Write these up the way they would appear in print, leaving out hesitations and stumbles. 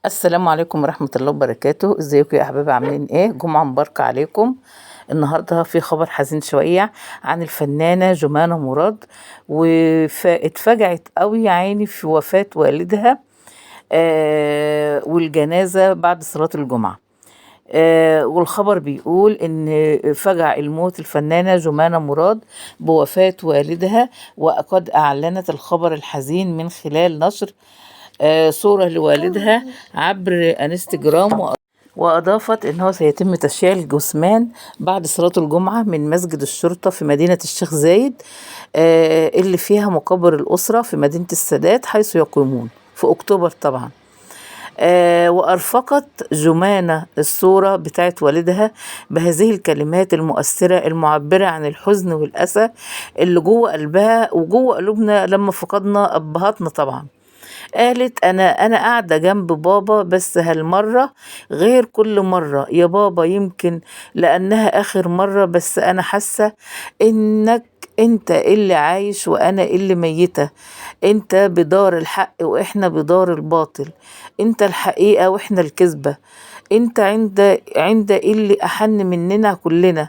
السلام عليكم ورحمة الله وبركاته. ازيكم يا احبابي؟ عاملين ايه؟ جمعة مباركة عليكم. النهاردة في خبر حزين شوية عن الفنانة جمانة مراد، واتفاجأت قوي يا عيني في وفاة والدها والجنازة بعد صلاة الجمعة. والخبر بيقول ان فجع الموت الفنانة جمانة مراد بوفاة والدها، وقد اعلنت الخبر الحزين من خلال نشر صورة لوالدها عبر انستجرام، وأضافت أنه سيتم تشييع الجثمان بعد صلاة الجمعة من مسجد الشرطة في مدينة الشيخ زايد اللي فيها مقابر الأسرة في مدينة السادات حيث يقيمون في أكتوبر طبعا. وأرفقت جمانة الصورة بتاعت والدها بهذه الكلمات المؤثرة المعبرة عن الحزن والأسى اللي جوه قلبها وجوه قلوبنا لما فقدنا أبهاتنا طبعا. قالت أنا قاعدة جنب بابا، بس هالمرة غير كل مرة يا بابا، يمكن لأنها آخر مرة، بس أنا حاسة إنك أنت اللي عايش وأنا اللي ميتة. أنت بدار الحق وإحنا بدار الباطل، أنت الحقيقة وإحنا الكذبة. انت عند اللي احن مننا كلنا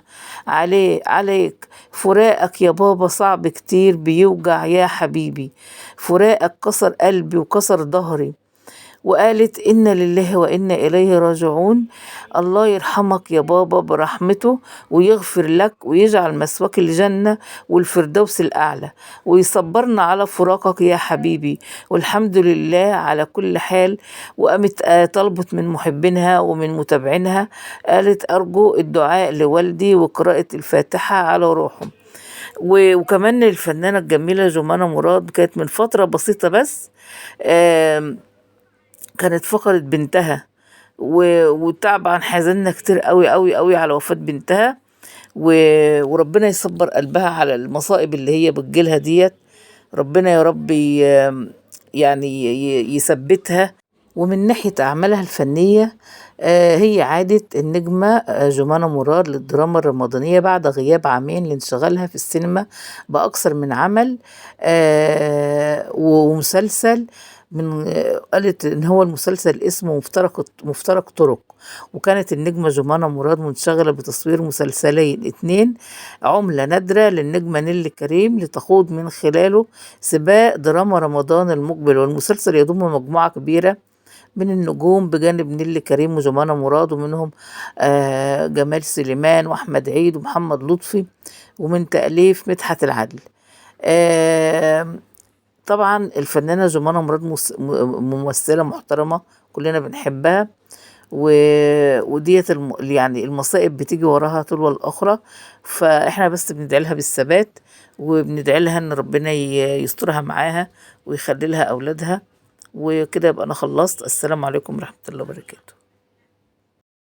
عليك. فراقك يا بابا صعب كتير، بيوجع يا حبيبي. فراقك كسر قلبي وكسر ظهري. وقالت إنا لله وإنا إليه راجعون. الله يرحمك يا بابا برحمته ويغفر لك ويجعل مسواك الجنة والفردوس الأعلى، ويصبرنا على فراقك يا حبيبي، والحمد لله على كل حال. وقامت طلبت من محبينها ومن متابعينها، قالت أرجو الدعاء لوالدي وقراءة الفاتحة على روحه. وكمان الفنانة الجميلة جمانة مراد كانت من فترة بسيطة بس كانت فقدت بنتها، وطبعا حزننا كتير قوي قوي قوي على وفاة بنتها، وربنا يصبر قلبها على المصائب اللي هي بتجيلها ديت. ربنا يا رب يعني يثبتها. ومن ناحية أعمالها الفنية، هي عادت النجمة جمانة مراد للدراما الرمضانية بعد غياب عامين لانشغالها في السينما بأكثر من عمل ومسلسل. قالت إن هو المسلسل اسمه مفترق طرق. وكانت النجمة جمانة مراد منشغلة بتصوير مسلسلين اتنين، عملة نادرة للنجمة نيللي كريم لتخوض من خلاله سباق دراما رمضان المقبل. والمسلسل يضم مجموعة كبيرة من النجوم بجانب نيللي كريم وجمانة مراد، ومنهم جمال سليمان وأحمد عيد ومحمد لطفي، ومن تأليف مدحت العدل. طبعا الفنانة جمانة مراد ممثلة محترمة كلنا بنحبها، وديت يعني المصائب بتيجي وراها تلو الأخرى، فاحنا بس بندعي لها بالثبات، وبندعي لها ان ربنا يسترها معاها ويخلي لها أولادها. وكده يبقى أنا خلصت. السلام عليكم ورحمة الله وبركاته.